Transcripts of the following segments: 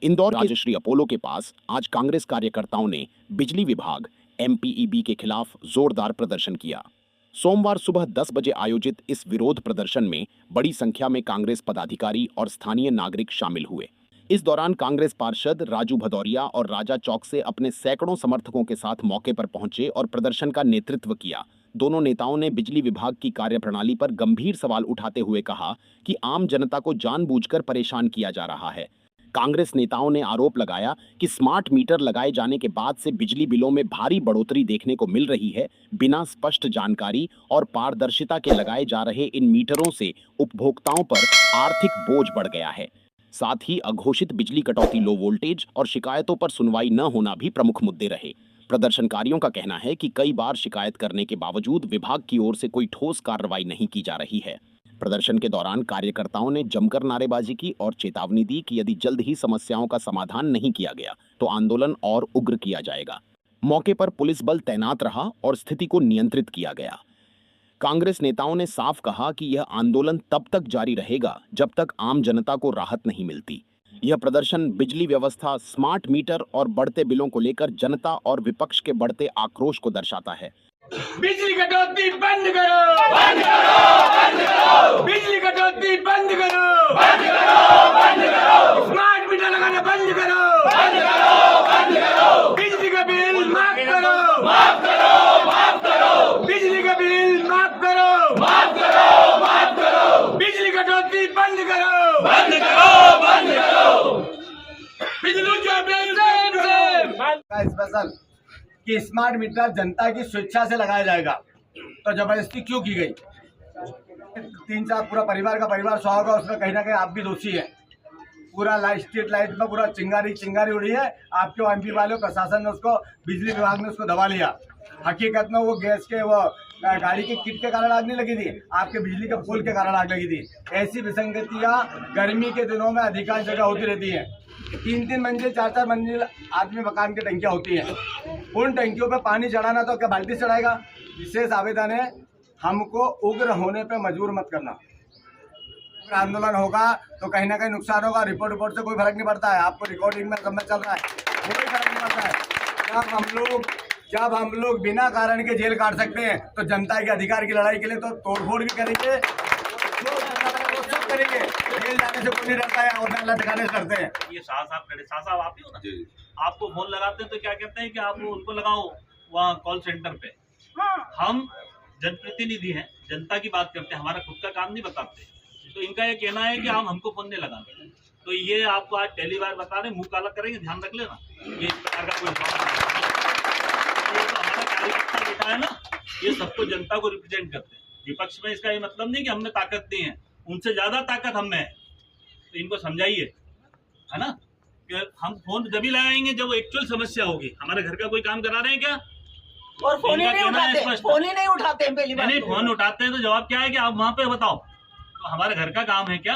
इंदौर के राजश्री अपोलो के पास आज कांग्रेस कार्यकर्ताओं ने बिजली विभाग एमपीईबी के खिलाफ जोरदार प्रदर्शन किया। सोमवार सुबह 10 बजे आयोजित इस विरोध प्रदर्शन में बड़ी संख्या में कांग्रेस पदाधिकारी और स्थानीय नागरिक शामिल हुए। इस दौरान कांग्रेस पार्षद राजू भदौरिया और राजा चौक से अपने सैकड़ों समर्थकों के साथ मौके पर पहुंचे और प्रदर्शन का नेतृत्व किया। दोनों नेताओं ने बिजली विभाग की कार्यप्रणाली पर गंभीर सवाल उठाते हुए कहा कि आम जनता को जानबूझकर परेशान किया जा रहा है। कांग्रेस नेताओं ने आरोप लगाया कि स्मार्ट मीटर लगाए जाने के बाद से बिजली बिलों में भारी बढ़ोतरी देखने को मिल रही है। बिना स्पष्ट जानकारी और पारदर्शिता के लगाए जा रहे इन मीटरों से उपभोक्ताओं पर आर्थिक बोझ बढ़ गया है। साथ ही अघोषित बिजली कटौती, लो वोल्टेज और शिकायतों पर सुनवाई न होना भी प्रमुख मुद्दे रहे। प्रदर्शनकारियों का कहना है कि कई बार शिकायत करने के बावजूद विभाग की ओर से कोई ठोस कार्रवाई नहीं की जा रही है। प्रदर्शन के दौरान कार्यकर्ताओं ने जमकर नारेबाजी की और चेतावनी दी कि यदि जल्द ही समस्याओं का समाधान नहीं किया गया तो आंदोलन और उग्र किया जाएगा। मौके पर पुलिस बल तैनात रहा और स्थिति को नियंत्रित किया गया। कांग्रेस नेताओं ने साफ कहा कि यह आंदोलन तब तक जारी रहेगा जब तक आम जनता को राहत नहीं मिलती। यह प्रदर्शन बिजली व्यवस्था, स्मार्ट मीटर और बढ़ते बिलों को लेकर जनता और विपक्ष के बढ़ते आक्रोश को दर्शाता है। बिजली कटौती बंद करो, बंद करो, बंद करो। बिजली कटौती बंद करो, बंद करो, बंद करो। स्मार्ट मीटर लगाना बंद करो, बंद करो, बंद करो। बिजली का बिल माफ करो, माफ करो, माफ करो। बिजली का बिल माफ करो, माफ करो, माफ करो। बिजली कटौती बंद करो, बंद करो, बंद करो। बिजली का बिल स्पेशल कि स्मार्ट मीटर जनता की स्वेच्छा से लगाया जाएगा, तो जबरदस्ती क्यों की गई? 3-4 पूरा परिवार का परिवार सो होगा, उसमें कहीं ना कहीं आप भी दोषी है। पूरा स्ट्रीट लाइट में पूरा चिंगारी उड़ी है। आपके एमपी वाले प्रशासन ने उसको, बिजली विभाग ने उसको दबा लिया। हकीकत में वो गैस के वो गाड़ी के किट के कारण आग नहीं लगी थी, आपके बिजली के पोल के कारण आग लगी थी। ऐसी विसंगतियां गर्मी के दिनों में अधिकांश जगह होती रहती हैं। 3-3 मंजिल 4-4 मंजिल आदमी मकान की टंकियां होती हैं। उन टंकियों पे पानी चढ़ाना तो क्या बाल्टी चढ़ाएगा? विशेष आवेदन है, हमको उग्र होने पे मजबूर मत करना। अगर आंदोलन होगा तो कहीं ना कहीं नुकसान होगा। रिपोर्ट से कोई फर्क नहीं पड़ता है। आपको रिकॉर्डिंग में समय चल रहा है, कोई फर्क नहीं पड़ता है। जब हम लोग बिना कारण के जेल काट सकते हैं तो जनता के अधिकार की लड़ाई के लिए तो तोड़फोड़ भी करेंगे, सब करेंगे। जेल जाने से कोई नहीं डरता है और अल्लाह ठिकाने से डरते हैं। ये शाह साहब आप ही हो ना? आपको फोन लगाते हैं तो क्या कहते हैं कि आप उनको लगाओ वहाँ कॉल सेंटर पे। हम जनप्रतिनिधि हैं, जनता की बात करते हैं, हमारा खुद का काम नहीं बताते। तो इनका ये कहना है कि आप हमको फोन नहीं लगाते। तो ये आपको आज पहली बार बता रहे, मुंह काला करेंगे, ध्यान रख लेना। ये इस प्रकार का कोई तो हमारा कार्यकर्ता बैठा है ना, ये सबको जनता को रिप्रेजेंट करते हैं। विपक्ष में इसका ये मतलब नहीं कि हमने ताकत दी है, उनसे ज्यादा ताकत हमें है। तो इनको समझाइए, है ना, कि हम फोन जब ही लगाएंगे जब एक्चुअल समस्या होगी। हमारे घर का कोई काम करा रहे हैं क्या? और फोन ही नहीं उठाते हैं। पहली बात नहीं, फोन उठाते हैं तो जवाब क्या है कि आप वहाँ पे बताओ। तो हमारे घर का काम है क्या?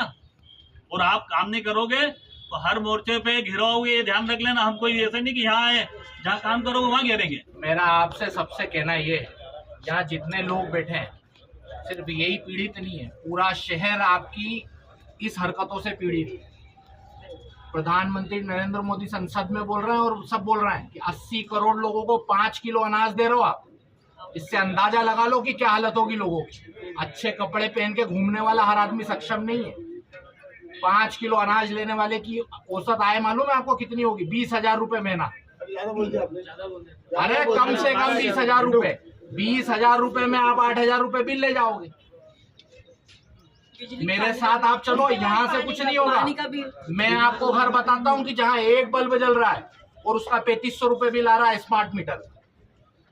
और आप काम नहीं करोगे तो हर मोर्चे पे घिराओगे, ये ध्यान रख लेना। हम कोई ऐसे नहीं कि यहाँ आए, जहाँ काम करोगे वहाँ घेरेंगे। मेरा आपसे सबसे कहना ये है, यहाँ जितने लोग बैठे हैं सिर्फ यही पीड़ित नहीं है, पूरा शहर आपकी इस हरकतों से पीड़ित है। प्रधानमंत्री नरेंद्र मोदी संसद में बोल रहे हैं और सब बोल रहे हैं कि 80 करोड़ लोगों को 5 किलो अनाज दे रहे हो आप। इससे अंदाजा लगा लो कि क्या हालत होगी लोगों की। अच्छे कपड़े पहन के घूमने वाला हर आदमी सक्षम नहीं है। 5 किलो अनाज लेने वाले की औसत आय मालूम है आपको कितनी होगी? 20,000 रुपए महीना। अरे कम से कम 20,000 रुपए। 20,000 रुपए में आप 8,000 रुपए बिल ले जाओगे। मेरे साथ आप चलो, यहाँ से कुछ नहीं होगा। मैं आपको घर बताता हूँ कि जहाँ एक बल्ब जल रहा है और उसका 3500 रुपए बिल आ रहा है स्मार्ट मीटर,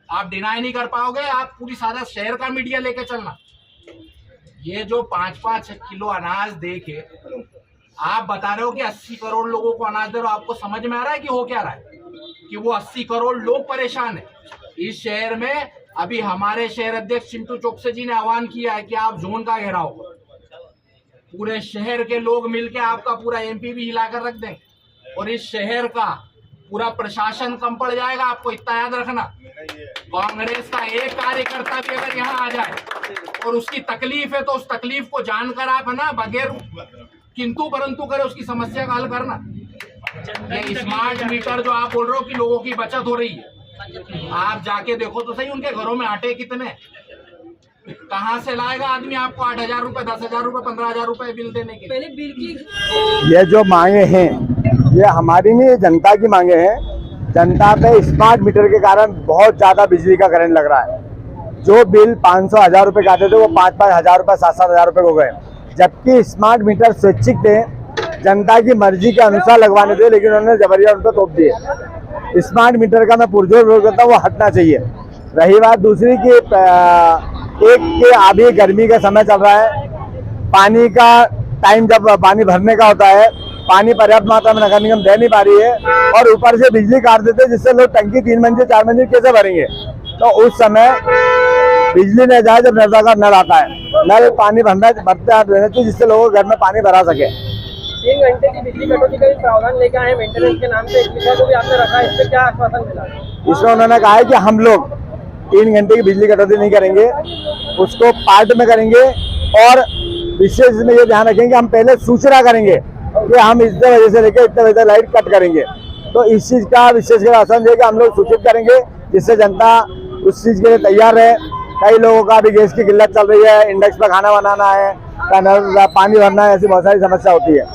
आप डिनाई नहीं कर पाओगे। आप पूरी सारा शहर का मीडिया लेके चलना। ये जो 5-5 किलो अनाज दे के आप बता रहे हो कि 80 करोड़ लोगों को अनाज दे रहे हो, आपको समझ में आ रहा है कि हो क्या रहा है? कि वो 80 करोड़ लोग परेशान है। इस शहर में अभी हमारे शहर अध्यक्ष चिंटू चौकसे जी ने आह्वान किया है कि आप जोन का घेराव करो। पूरे शहर के लोग मिलकर आपका पूरा एमपी भी हिलाकर रख देंगे और इस शहर का पूरा प्रशासन कम पड़ जाएगा। आपको इतना याद रखना, कांग्रेस का एक कार्यकर्ता भी अगर यहाँ आ जाए और उसकी तकलीफ है तो उस तकलीफ को जानकर आप है ना, बगैर किंतु परंतु करे उसकी समस्या का हल करना। ये स्मार्ट मीटर जो आप बोल रहे हो कि लोगों की बचत हो रही है, आप जाके देखो तो सही उनके घरों में आटे कितने, कहाँ से लाएगा आदमी आपको 8,000 रुपए, 10,000 रुपए, 15,000 रुपए बिल देने के? पहले बिल की ये जो मांगे हैं ये हमारी नहीं, जनता की मांगे हैं। जनता पे स्मार्ट मीटर के कारण बहुत ज़्यादा बिजली का करंट लग रहा है। जो बिल 500 हज़ार रुपये का आते थे वो 5-5 हज़ार रुपये, 7-7 हज़ार रुपये हो गए। जबकि स्मार्ट मीटर स्वैच्छिक थे, जनता की मर्जी के अनुसार लगवाने थे, लेकिन उन्होंने जबरिया उनको थोप दिए। स्मार्ट मीटर का मैं पुरजोर विरोध करता हूँ, वो हटना चाहिए। रही बात दूसरी कि एक के अभी गर्मी का समय चल रहा है, पानी का टाइम जब पानी भरने का होता है, पानी पर्याप्त मात्रा में नगर निगम दे नहीं पा रही है और ऊपर से बिजली काट देते हैं, जिससे लोग टंकी 3 मंजिल 4 मंजिल कैसे भरेंगे। तो उस समय बिजली नहीं जाए जब नर्मदा का नल आता है, नल पानी भरते रहना चाहिए जिससे लोगों के घर में पानी भरा सके। 3 घंटे की बिजली कटौती का भी प्रावधान लेकर आए मेंटेनेंस के नाम से, एक विषय को भी आपने रखा है, इस पर क्या आश्वासन मिला? इसमें उन्होंने कहा है कि हम लोग 3 घंटे की बिजली कटौती नहीं करेंगे, उसको पार्ट में करेंगे और विशेष में ये ध्यान रखेंगे हम पहले सूचना करेंगे कि हम इतने बजे से लेकर इतने बजे तक लाइट कट करेंगे। तो इस चीज़ का विशेष आश्वासन देकर हम लोग सूचित करेंगे, जिससे जनता उस चीज़ के लिए तैयार रहे। कई लोगों का अभी गैस की किल्लत चल रही है, इंडक्स पर खाना बनाना है, पानी भरना है, ऐसी बहुत सारी समस्या होती है।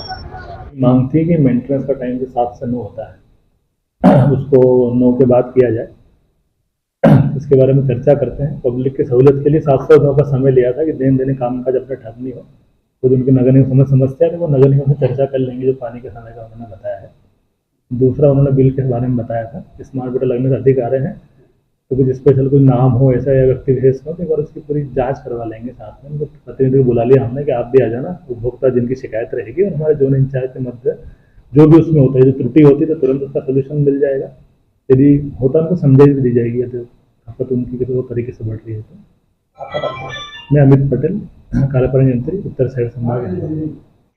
मांग थी कि मेंटेनेंस का टाइम जो 7 से 9 होता है उसको 9 के बाद किया जाए। इसके बारे में चर्चा करते हैं। पब्लिक की सहूलियत के लिए 7 से 9 का समय लिया था कि दिन दिन काम का जब तक ठप नहीं हो तो उनकी नगर निगम समस्या है, वो नगर निगम से चर्चा कर लेंगे जो पानी के समय का उन्होंने बताया है। दूसरा उन्होंने बिल के बारे में बताया था, स्मार्ट मीटर लगने से अधिक आ रहे हैं तो कुछ स्पेशल कोई नाम हो ऐसा या व्यक्ति विशेष हो तो एक बार उसकी पूरी जांच करवा लेंगे। साथ में उनको प्रतिनिधि को बुला लिया हमने कि आप भी आ जाना, उपभोक्ता जिनकी शिकायत रहेगी और हमारे जोन इंचार्ज के मध्य जो भी उसमें होता है, जो त्रुटि होती है तो तुरंत उसका सोल्यूशन मिल जाएगा। यदि होता उनको समझाइश भी दी जाएगी यदि खपत उनकी किसी वो तरीके से बढ़ रही है तो। मैं अमित पटेल, कार्यपालन यंत्री, उत्तर शहर संभाग।